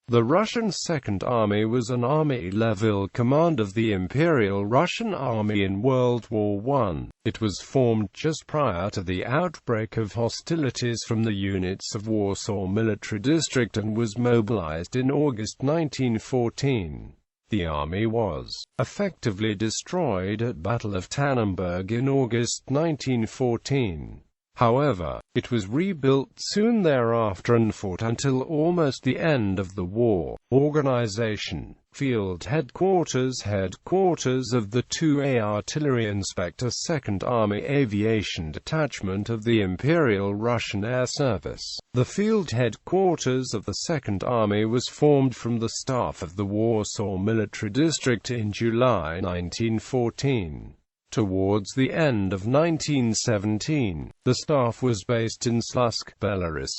The Russian Second Army was an army-level command of the Imperial Russian Army in World War I. It was formed just prior to the outbreak of hostilities from the units of Warsaw Military District and was mobilized in August 1914. The army was effectively destroyed at Battle of Tannenberg in August 1914. However, it was rebuilt soon thereafter and fought until almost the end of the war. Organization: Field Headquarters of the 2A Artillery Inspector 2nd Army Aviation Detachment of the Imperial Russian Air Service. The field headquarters of the Second Army was formed from the staff of the Warsaw Military District in July 1914. Towards the end of 1917, the staff was based in Slusk, Belarus.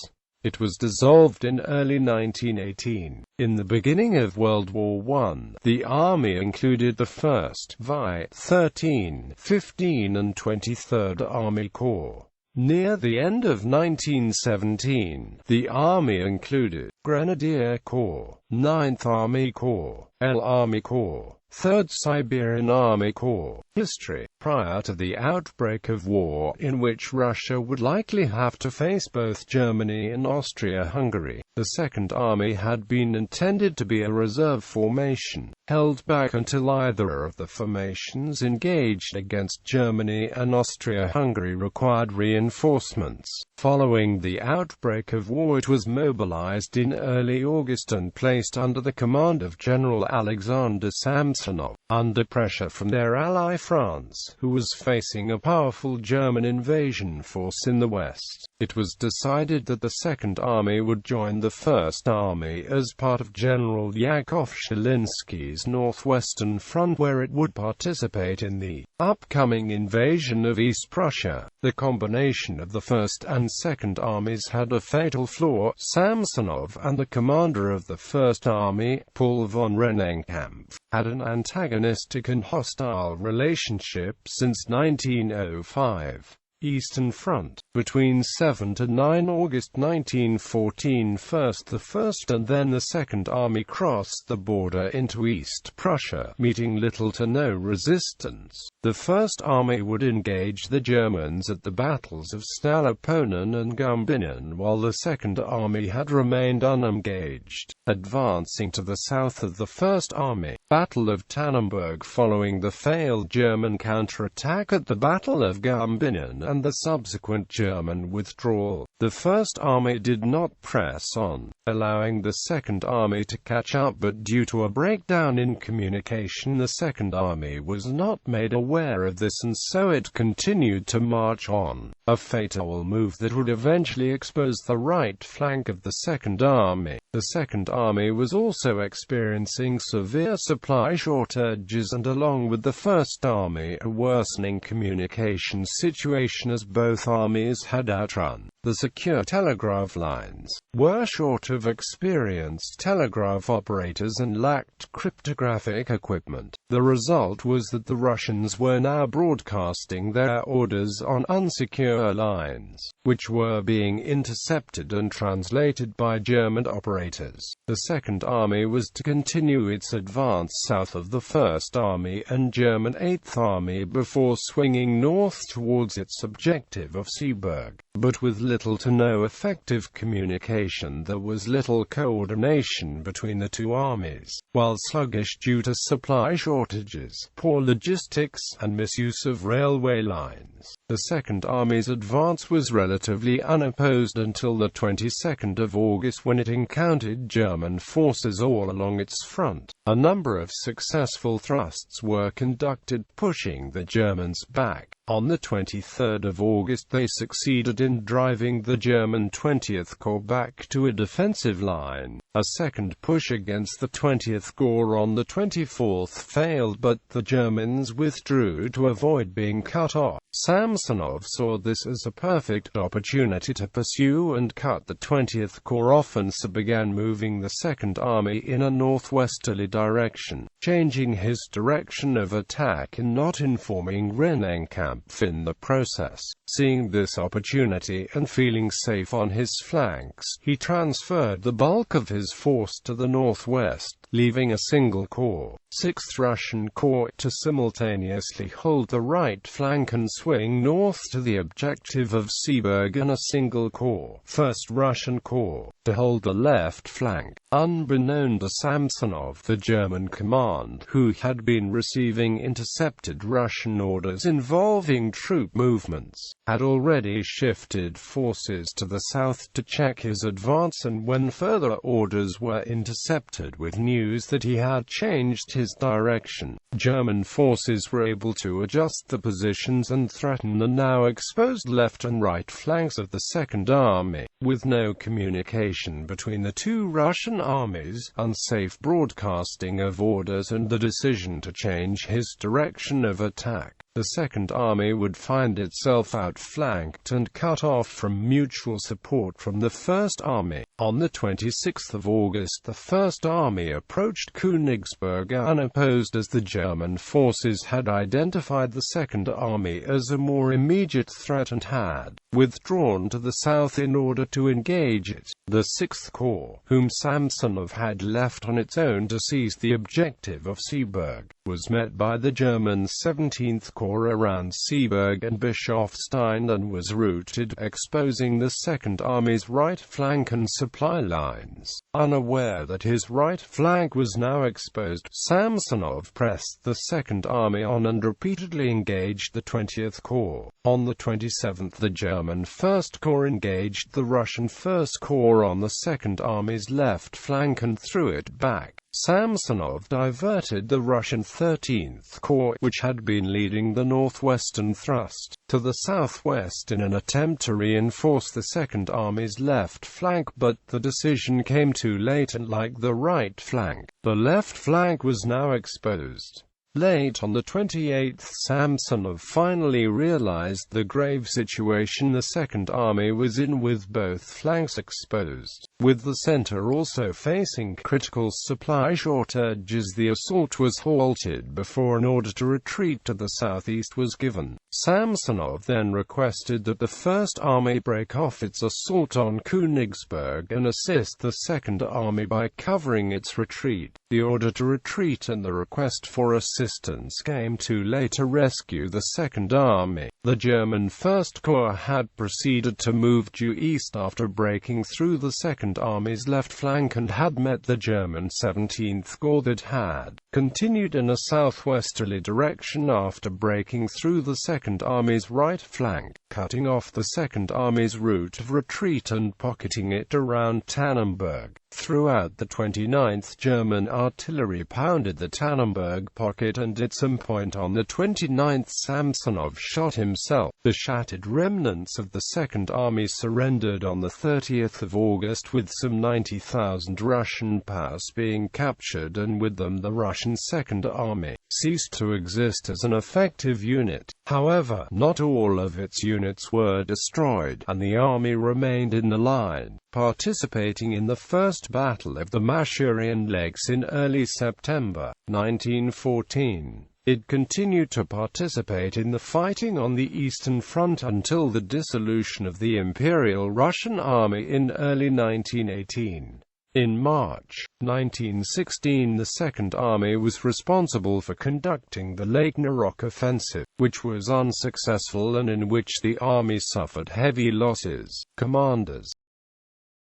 It was dissolved in early 1918. In the beginning of World War I, the army included the 1st, VI, 13, 15 and 23rd Army Corps. Near the end of 1917, the army included Grenadier Corps, 9th Army Corps, L Army Corps, 3rd Siberian Army Corps. History: prior to the outbreak of war, in which Russia would likely have to face both Germany and Austria-Hungary, the Second Army had been intended to be a reserve formation, held back until either of the formations engaged against Germany and Austria-Hungary required reinforcements. Following the outbreak of war, it was mobilized in early August and placed under the command of General Alexander Samsonov. Under pressure from their ally France, who was facing a powerful German invasion force in the west, it was decided that the Second Army would join the First Army as part of General Yakov Shilinsky's Northwestern Front, where it would participate in the upcoming invasion of East Prussia. The combination of the First and Second Armies had a fatal flaw. Samsonov and the commander of the First Army, Paul von Rennenkampf, had an antagonistic and hostile relationship since 1905. Eastern Front. Between 7 to 9 August 1914, first the First and then the Second Army crossed the border into East Prussia, meeting little to no resistance. The First Army would engage the Germans at the battles of Staloponen and Gumbinnen, while the Second Army had remained unengaged, advancing to the south of the First Army. Battle of Tannenberg. Following the failed German counterattack at the Battle of Gumbinnen and the subsequent German withdrawal, the First Army did not press on, allowing the Second Army to catch up, but due to a breakdown in communication, the Second Army was not made aware of this and so it continued to march on, a fatal move that would eventually expose the right flank of the Second Army. The Second Army was also experiencing severe supply shortages and, along with the First Army, a worsening communication situation as both armies had outrun the secure telegraph lines, were short of experienced telegraph operators and lacked cryptographic equipment. The result was that the Russians were now broadcasting their orders on unsecure lines, which were being intercepted and translated by German operators. The Second Army was to continue its advance south of the First Army and German 8th Army before swinging north towards its objective of Seeberg. But with little to no effective communication, there was little coordination between the two armies. While sluggish due to supply shortages, poor logistics, and misuse of railway lines, the Second Army's advance was relatively unopposed until the 22nd of August, when it encountered German forces all along its front. A number of successful thrusts were conducted, pushing the Germans back. On the 23rd of August they succeeded in driving the German 20th Corps back to a defensive line. A second push against the 20th Corps on the 24th failed, but the Germans withdrew to avoid being cut off. Samsonov saw this as a perfect opportunity to pursue and cut the 20th Corps off, and so began moving the Second Army in a northwesterly direction, changing his direction of attack and not informing Rennenkampf in the process. Seeing this opportunity and feeling safe on his flanks, he transferred the bulk of his force to the northwest, leaving a single corps, 6th Russian Corps, to simultaneously hold the right flank and swing north to the objective of Seeberg, and a single corps, 1st Russian Corps, to hold the left flank. Unbeknown to Samsonov, the German command, who had been receiving intercepted Russian orders involving troop movements, had already shifted forces to the south to check his advance, and when further orders were intercepted with news that he had changed his direction, German forces were able to adjust the positions and threaten the now exposed left and right flanks of the Second Army. With no communication between the two Russian armies, unsafe broadcasting of orders, and the decision to change his direction of attack, the Second Army would find itself outflanked and cut off from mutual support from the First Army. On the 26th of August, the First Army approached Königsberg unopposed, as the German forces had identified the Second Army as a more immediate threat and had withdrawn to the south in order to engage it. The 6th Corps, whom Samsonov had left on its own to seize the objective of Seeberg, was met by the German 17th Corps around Seeberg and Bischofstein and was routed, exposing the Second Army's right flank and supply lines. Unaware that his right flank was now exposed, Samsonov pressed the Second Army on and repeatedly engaged the 20th Corps. On the 27th, the German 1st Corps engaged the Russian 1st Corps on the Second Army's left flank and threw it back. Samsonov diverted the Russian 13th Corps, which had been leading the northwestern thrust, to the southwest in an attempt to reinforce the Second Army's left flank, but the decision came too late, and like the right flank, the left flank was now exposed. Late on the 28th, Samsonov finally realized the grave situation the Second Army was in, with both flanks exposed. With the center also facing critical supply shortages, the assault was halted before an order to retreat to the southeast was given. Samsonov then requested that the First Army break off its assault on Königsberg and assist the Second Army by covering its retreat. The order to retreat and the request for assistance came too late to rescue the Second Army. The German First Corps had proceeded to move due east after breaking through the Second Army's left flank and had met the German 17th Corps that had continued in a southwesterly direction after breaking through the Second Army's right flank, cutting off the Second Army's route of retreat and pocketing it around Tannenberg. Throughout the 29th, German artillery pounded the Tannenberg pocket, and at some point on the 29th Samsonov shot himself. The shattered remnants of the Second Army surrendered on the 30th of August, with some 90,000 Russian PAS being captured, and with them the Russian Second Army ceased to exist as an effective unit. However, not all of its units were destroyed, and the army remained in the line, participating in the First Battle of the Masurian Lakes in early September 1914. It continued to participate in the fighting on the Eastern Front until the dissolution of the Imperial Russian Army in early 1918. In March 1916, the Second Army was responsible for conducting the Lake Narok offensive, which was unsuccessful and in which the army suffered heavy losses. Commanders